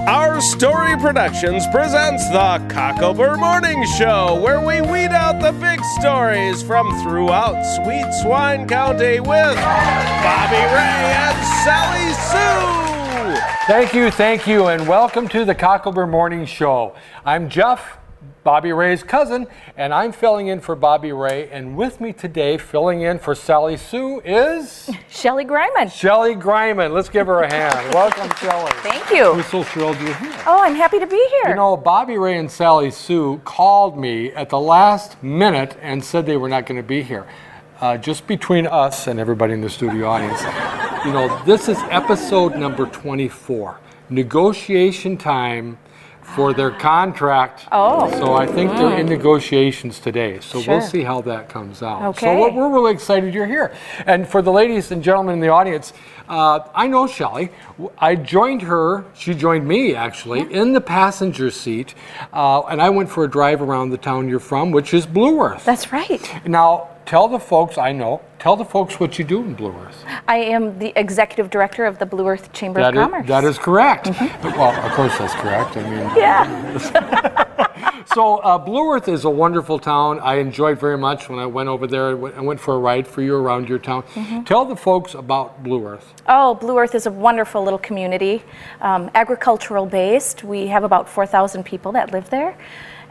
Our Story Productions presents the Cocklebur Morning Show, where we weed out the big stories from throughout Sweet Swine County with Bobby Ray and Sally Sue. Thank you, and welcome to the Cocklebur Morning Show. I'm Jeff, Bobby Ray's cousin, and I'm filling in for Bobby Ray, and with me today, filling in for Sally Sue is... Shelly Greimann. Shelly Greimann. Let's give her a hand. Welcome, Shelly. Thank you. We're so thrilled you're here. Oh, I'm happy to be here. You know, Bobby Ray and Sally Sue called me at the last minute and said they were not going to be here. Just between us and everybody in the studio audience, you know, this is episode number 24. Negotiation time for their contract. Oh. So I think they're in negotiations today. So Sure. we'll see how that comes out. Okay. So we're really excited you're here. And for the ladies and gentlemen in the audience, I know Shelly. I joined her, she joined me actually, in the passenger seat. And I went for a drive around the town you're from, which is Blue Earth. That's right. Now, tell the folks, tell the folks what you do in Blue Earth. I am the executive director of the Blue Earth Chamber of Commerce. That is correct. Well, of course that's correct. I mean, Yeah. So Blue Earth is a wonderful town. I enjoyed very much when I went over there. I went for a ride for you around your town. Tell the folks about Blue Earth. Oh, Blue Earth is a wonderful little community, agricultural based. We have about 4,000 people that live there,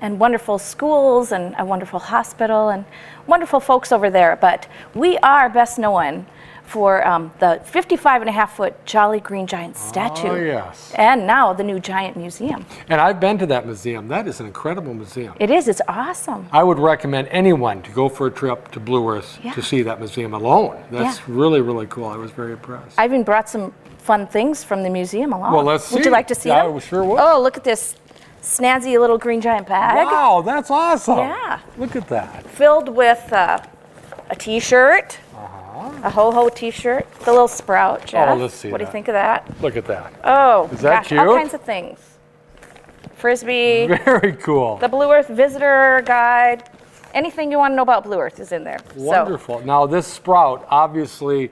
and wonderful schools and a wonderful hospital and wonderful folks over there. But we are best known for the 55.5-foot Jolly Green Giant statue. Oh, yes. And now the new Giant Museum. And I've been to that museum. That is an incredible museum. It is. It's awesome. I would recommend anyone to go for a trip to Blue Earth Yeah. to see that museum alone. That's Yeah. really, really cool. I was very impressed. I even brought some fun things from the museum along. Well, let's see. Would you like to see Yeah, them? I sure would. Oh, look at this snazzy little green giant bag. Wow, that's awesome. Yeah. Look at that. Filled with a T-shirt, a ho-ho T-shirt, the little sprout, Jeff. let's see What do you that. think of that? Look at that. Oh, Is that gosh, all cute? kinds of things. Frisbee, Very cool. the Blue Earth Visitor Guide. Anything you want to know about Blue Earth is in there. Wonderful. Now, this sprout, obviously,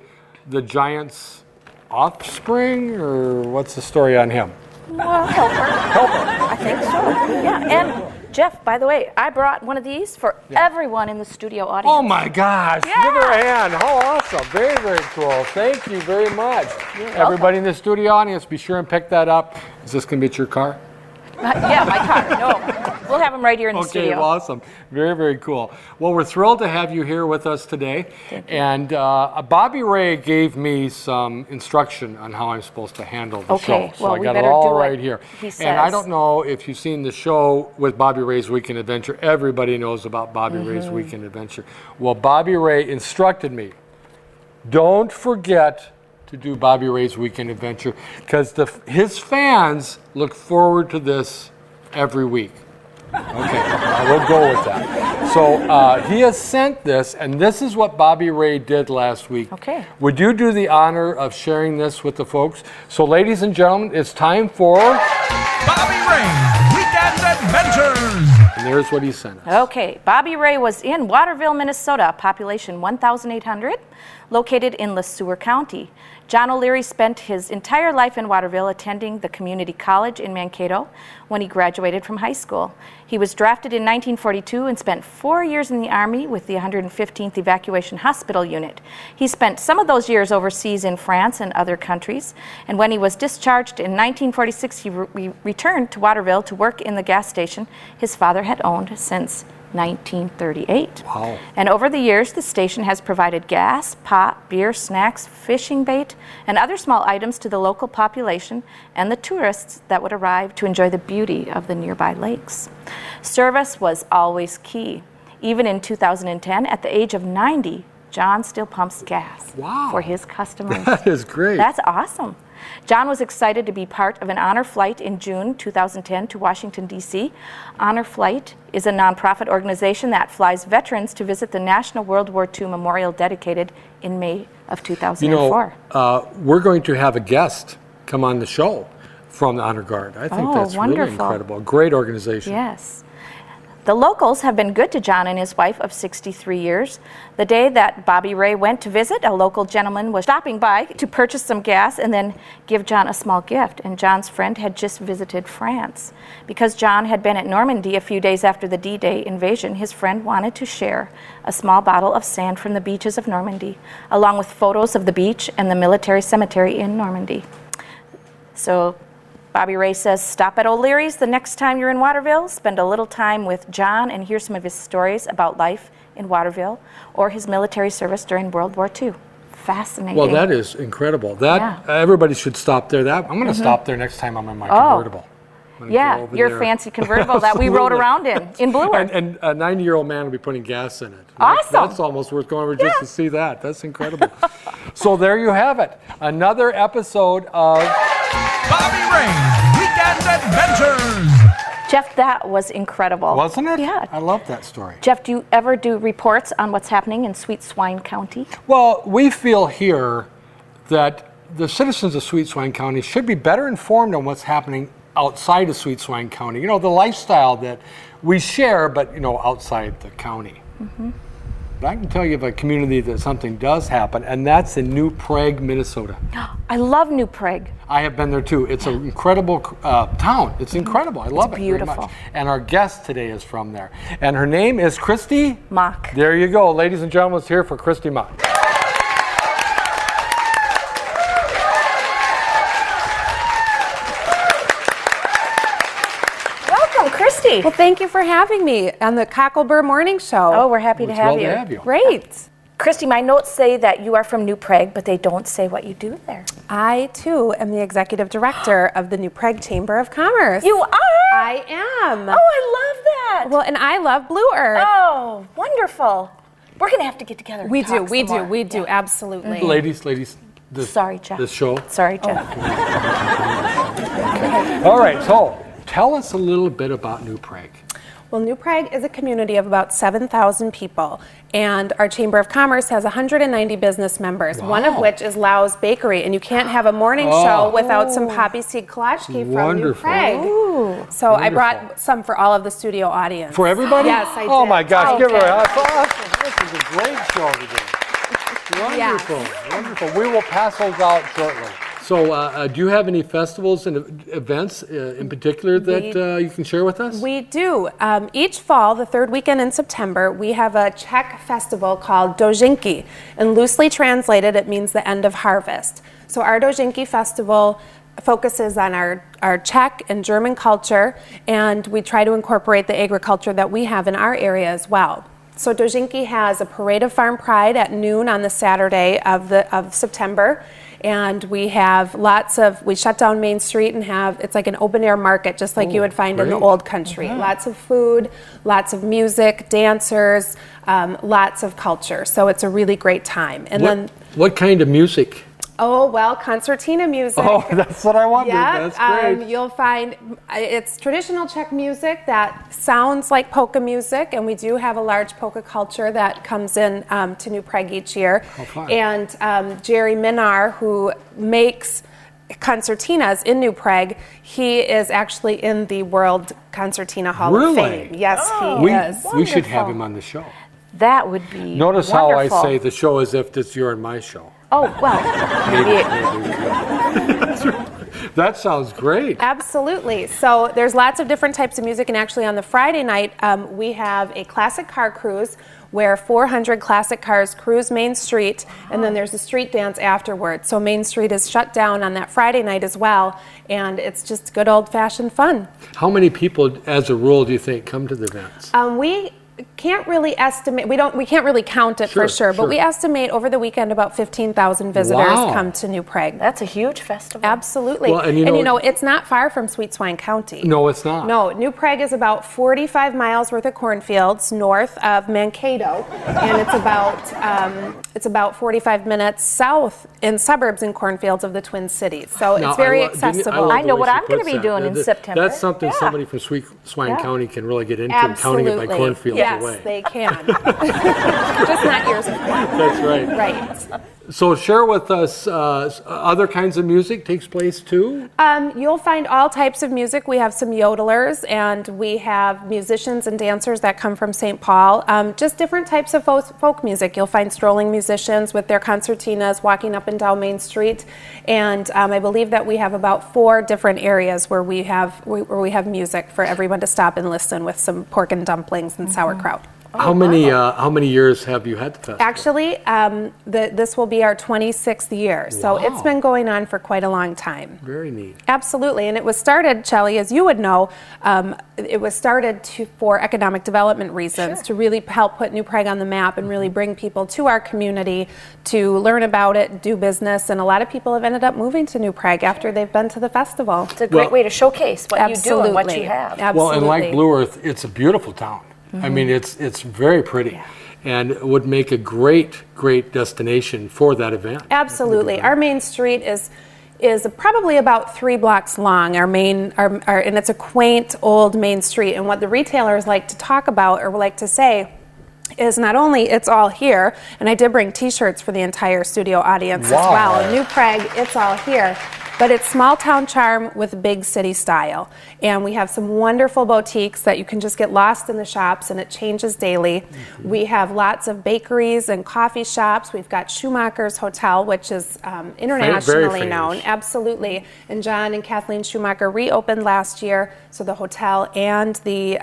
the giant's offspring, or what's the story on him? So, well, helper. I think so. Yeah. And Jeff, by the way, I brought one of these for everyone in the studio audience. Oh my gosh! Yeah. Give her a hand. How awesome! Very, very cool. Thank you very much. Everybody in the studio audience, be sure and pick that up. Is this going to be at your car? Yeah, my car. No, we'll have them right here in the studio. Okay, awesome. Very, very cool. Well, we're thrilled to have you here with us today. Thank you. And Bobby Ray gave me some instruction on how I'm supposed to handle the show. Okay, So well, I we got it better all do right what here. he And I says. don't know if you've seen the show with Bobby Ray's Weekend Adventure. Everybody knows about Bobby Ray's Weekend Adventure. Well, Bobby Ray instructed me, don't forget to do Bobby Ray's Weekend Adventure, because his fans look forward to this every week. Okay, we'll go with that. So he has sent this, and this is what Bobby Ray did last week. Okay. Would you do the honor of sharing this with the folks? So, ladies and gentlemen, it's time for... Bobby Ray's Weekend Adventures. And there's what he sent us. Okay, Bobby Ray was in Waterville, Minnesota, population 1,800, located in LeSueur County. John O'Leary spent his entire life in Waterville attending the community college in Mankato when he graduated from high school. He was drafted in 1942 and spent 4 years in the Army with the 115th Evacuation Hospital Unit. He spent some of those years overseas in France and other countries, and when he was discharged in 1946, he returned to Waterville to work in the gas station his father had owned since 1938. Wow. And over the years, the station has provided gas, pot, beer, snacks, fishing bait, and other small items to the local population and the tourists that would arrive to enjoy the beauty of the nearby lakes. Service was always key. Even in 2010, at the age of 90, John still pumps gas for his customers. That is great. That's awesome. John was excited to be part of an honor flight in June 2010 to Washington, D.C. Honor Flight is a nonprofit organization that flies veterans to visit the National World War II Memorial dedicated in May of 2004. You know, we're going to have a guest come on the show from the Honor Guard. I think that's really wonderful. incredible. A great organization. Yes. The locals have been good to John and his wife of 63 years. The day that Bobby Ray went to visit, a local gentleman was stopping by to purchase some gas and then give John a small gift. And John's friend had just visited France. Because John had been at Normandy a few days after the D-Day invasion, his friend wanted to share a small bottle of sand from the beaches of Normandy, along with photos of the beach and the military cemetery in Normandy. So Bobby Ray says, stop at O'Leary's the next time you're in Waterville, spend a little time with John and hear some of his stories about life in Waterville or his military service during World War II. Fascinating. Well, that is incredible. Everybody should stop there. I'm going to stop there next time I'm in my convertible. Yeah, your fancy convertible that we rode around in Blue Earth. And a 90-year-old man will be putting gas in it. Awesome. That's almost worth going over just to see that. That's incredible. So there you have it. Another episode of Bobby Ray's Weekend Adventures. Jeff, that was incredible. Wasn't it? Yeah. I love that story. Jeff, do you ever do reports on what's happening in Sweet Swine County? Well, we feel here that the citizens of Sweet Swine County should be better informed on what's happening outside of Sweet Swine County. You know, the lifestyle that we share, but, you know, outside the county. But I can tell you of a community that something does happen, and that's in New Prague, Minnesota. I love New Prague. I have been there too. It's an incredible town. It's incredible. I love it beautiful. very much. And our guest today is from there. And her name is Kristy Mach. There you go. Ladies and gentlemen, it's here for Kristy Mach. Kristy. Well, thank you for having me on the Cocklebur Morning Show. Oh, we're happy to have you. Great. Kristy, my notes say that you are from New Prague, but they don't say what you do there. I, too, am the executive director of the New Prague Chamber of Commerce. You are? I am. Oh, I love that. Well, and I love Blue Earth. Oh, wonderful. We're going to have to get together and We talk do, some more. we do, absolutely. Ladies, Sorry, Jeff. this show. Sorry, Jeff. All right, so tell us a little bit about New Prague. Well, New Prague is a community of about 7,000 people, and our Chamber of Commerce has 190 business members, one of which is Lau's Bakery, and you can't have a morning show without some poppy seed kolachki from New Prague. So I brought some for all of the studio audience. For everybody? Yes, I did. Oh my gosh, give her a high five. Awesome. This is a great show today. Wonderful, wonderful. We will pass those out shortly. So do you have any festivals and events in particular that you can share with us? We do. Each fall, the third weekend in September, we have a Czech festival called Dozinky. And loosely translated, it means the end of harvest. So our Dozinky festival focuses on our Czech and German culture, and we try to incorporate the agriculture that we have in our area as well. So Dozinky has a parade of farm pride at noon on the Saturday of September. And we have we shut down Main Street and it's like an open air market, just like you would find in the old country. Lots of food, lots of music, dancers, lots of culture. So it's a really great time. And what kind of music? Oh, well, concertina music. Oh, that's what I wondered. Yeah, that's great. You'll find it's traditional Czech music that sounds like polka music, and we do have a large polka culture that comes in to New Prague each year. Oh, fun. And Jerry Minar, who makes concertinas in New Prague, he is actually in the World Concertina Hall of Fame. Yes, he is. We should have him on the show. That would be Notice wonderful. how I say the show as if you're in my show. Oh, well, maybe That sounds great. Absolutely. So there's lots of different types of music, and actually on the Friday night, we have a classic car cruise where 400 classic cars cruise Main Street, and then there's a street dance afterwards. So Main Street is shut down on that Friday night as well, and it's just good old-fashioned fun. How many people, as a rule, do you think come to the events? We can't really estimate. We can't really count it for sure, but we estimate over the weekend about 15,000 visitors come to New Prague. That's a huge festival. Absolutely. Well, and you know, it's not far from Sweet Swine County. No, it's not. No, New Prague is about 45 miles worth of cornfields north of Mankato, and it's about 45 minutes south in suburbs and cornfields of the Twin Cities. So it's very accessible. I know what I'm going to be doing in September. That's something somebody from Sweet Swine County can really get into, Absolutely. counting it by cornfields. Yes, they can. Just not years of corn. That's right. Right. So share with us other kinds of music takes place too? You'll find all types of music. We have some yodelers, and we have musicians and dancers that come from St. Paul. Just different types of folk music. You'll find strolling musicians with their concertinas walking up and down Main Street. And I believe that we have about 4 different areas where we have music for everyone to stop and listen with some pork and dumplings and sauerkraut. How many years have you had the festival? Actually, this will be our 26th year, so it's been going on for quite a long time. Very neat. Absolutely, and it was started, Shelly, as you would know, it was started for economic development reasons, to really help put New Prague on the map and really bring people to our community to learn about it, do business, and a lot of people have ended up moving to New Prague after they've been to the festival. It's a great way to showcase what you do and what you have. Absolutely. Well, and like Blue Earth, it's a beautiful town. I mean, it's very pretty, and it would make a great destination for that event. Absolutely. Our main street is probably about 3 blocks long. And it's a quaint old main street. And what the retailers like to talk about or like to say is not only it's all here, and I did bring T-shirts for the entire studio audience as well. In New Prague, it's all here. But it's small town charm with big city style. And we have some wonderful boutiques that you can just get lost in the shops, and it changes daily. We have lots of bakeries and coffee shops. We've got Schumacher's Hotel, which is internationally known. Absolutely. And John and Kathleen Schumacher reopened last year, so the hotel and the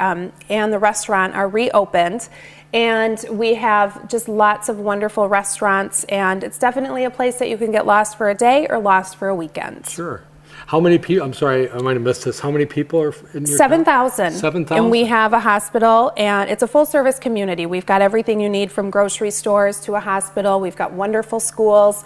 restaurant are reopened. And we have just lots of wonderful restaurants, and it's definitely a place that you can get lost for a day or lost for a weekend. Sure. How many people, I'm sorry, I might have missed this. How many people are in your 7,000. 7,000? And we have a hospital, and it's a full-service community. We've got everything you need from grocery stores to a hospital. We've got wonderful schools,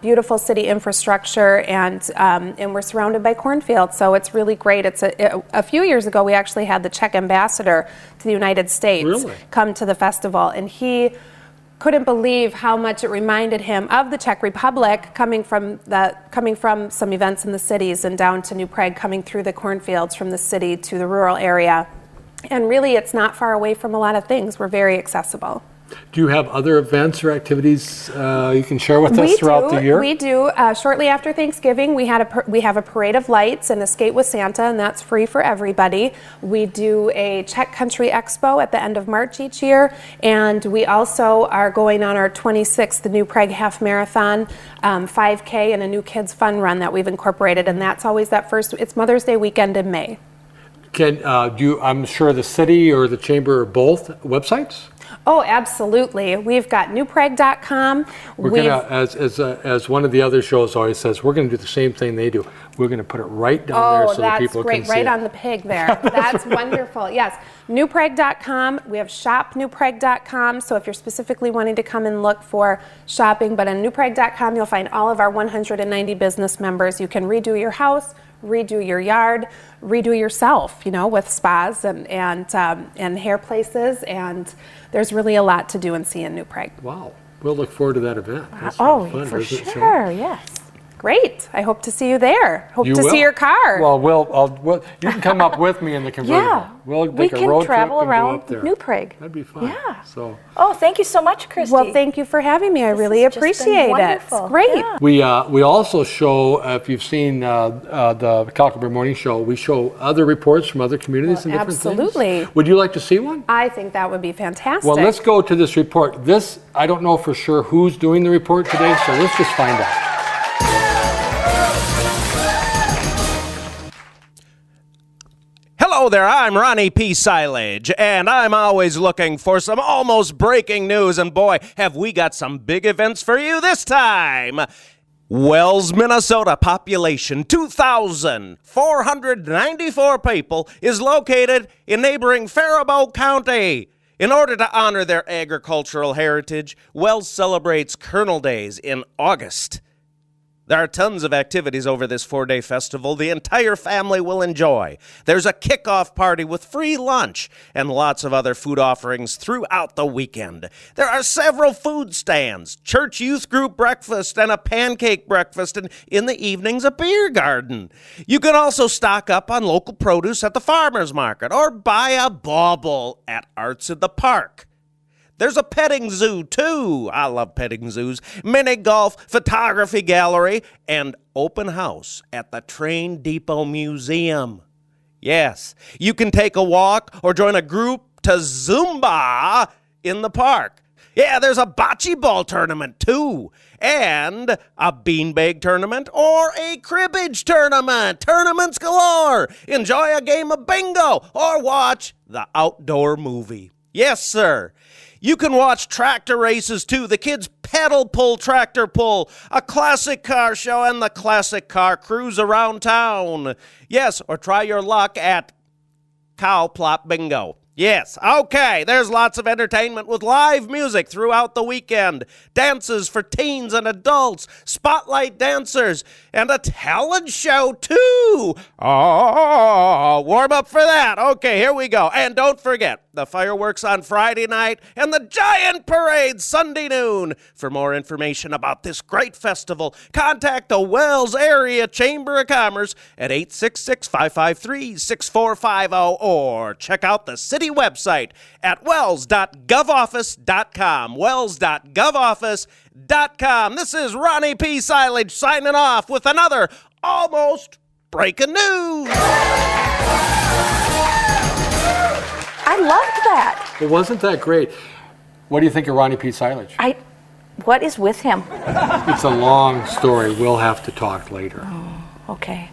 beautiful city infrastructure, and we're surrounded by cornfields, so it's really great. A few years ago, we actually had the Czech ambassador to the United States come to the festival, and he couldn't believe how much it reminded him of the Czech Republic, coming from some events in the cities and down to New Prague, coming through the cornfields from the city to the rural area. And really, it's not far away from a lot of things. We're very accessible. Do you have other events or activities you can share with us throughout the year? We do. Shortly after Thanksgiving, we have a parade of lights and a skate with Santa, and that's free for everybody. We do a Czech Country Expo at the end of March each year, and we also are going on our 26th New Prague Half Marathon, 5K, and a new Kids Fun Run that we've incorporated, and that's always it's Mother's Day weekend in May. I'm sure the city or the chamber are both websites? Oh, absolutely. We've got newprague.com. We're going to, as one of the other shows always says, we're going to do the same thing they do. We're going to put it right down there so that people can see it. Oh, that's great. Right on the pig there. That's wonderful. Yes. Newprague.com. We have shopnewprague.com. So if you're specifically wanting to come and look for shopping, but on newprague.com, you'll find all of our 190 business members. You can redo your house, redo your yard, redo yourself, with spas and hair places, and there's really a lot to do and see in New Prague. Wow. We'll look forward to that event. For sure, yes. Great. I hope to see you there. Hope to see your car. Well, you can come up with me in the convertible. Yeah. We'll we can travel around New Prague. That'd be fun. Yeah. So. Oh, thank you so much, Kristy. Well, thank you for having me. I really appreciate it. It's great. Yeah. We also show, if you've seen the Cocklebur Morning Show, we show other reports from other communities and different things. Absolutely. Would you like to see one? I think that would be fantastic. Well, let's go to this report. I don't know for sure who's doing the report today, so let's just find out. Hello there, I'm Ronnie P. Silage, and I'm always looking for some almost breaking news, and boy, have we got some big events for you this time. Wells, Minnesota, population 2,494 people, is located in neighboring Faribault County. In order to honor their agricultural heritage, Wells celebrates Kernel Days in August. There are tons of activities over this 4-day festival the entire family will enjoy. There's a kickoff party with free lunch and lots of other food offerings throughout the weekend. There are several food stands, church youth group breakfast, and a pancake breakfast, and in the evenings a beer garden. You can also stock up on local produce at the farmer's market or buy a bauble at Arts in the Park. There's a petting zoo, too. I love petting zoos. Mini golf, photography gallery, and open house at the Train Depot Museum. Yes, you can take a walk or join a group to Zumba in the park. Yeah, there's a bocce ball tournament, too, and a beanbag tournament or a cribbage tournament. Tournaments galore. Enjoy a game of bingo or watch the outdoor movie. Yes, sir. You can watch tractor races, too. The kids pedal pull, tractor pull, a classic car show, and the classic car cruise around town. Yes, or try your luck at Cow Plop Bingo. Yes, okay, there's lots of entertainment with live music throughout the weekend, dances for teens and adults, spotlight dancers, and a talent show, too. Oh, warm up for that. Okay, here we go. And don't forget, the fireworks on Friday night and the giant parade Sunday noon. For more information about this great festival, contact the Wells Area Chamber of Commerce at 866-553-6450 or check out the city website at wells.govoffice.com. wells.govoffice.com. This is Ronnie P. Silage signing off with another almost breaking news. I loved that. It wasn't that great. What do you think of Ronnie P. Silage? What is with him? It's a long story. We'll have to talk later. Oh, okay.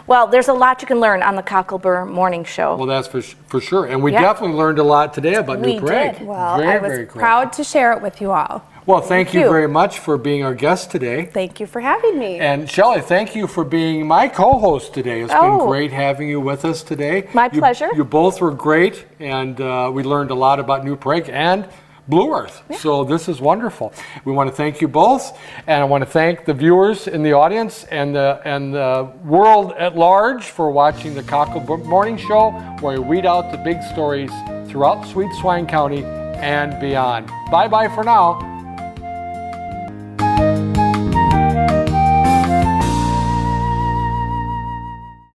Well, there's a lot you can learn on the Cocklebur Morning Show. Well, that's for sure. And we definitely learned a lot today about New Prague. Did. Well, very, I was very cool. proud to share it with you all. Well, thank you very much for being our guest today. Thank you for having me. And Shelly, thank you for being my co-host today. It's been great having you with us today. My pleasure. You both were great, and we learned a lot about New Prague and Blue Earth. Yeah. So this is wonderful. We want to thank you both, and I want to thank the viewers in the audience and the world at large for watching the Cocklebur Morning Show, where we weed out the big stories throughout Sweet Swine County and beyond. Bye-bye for now.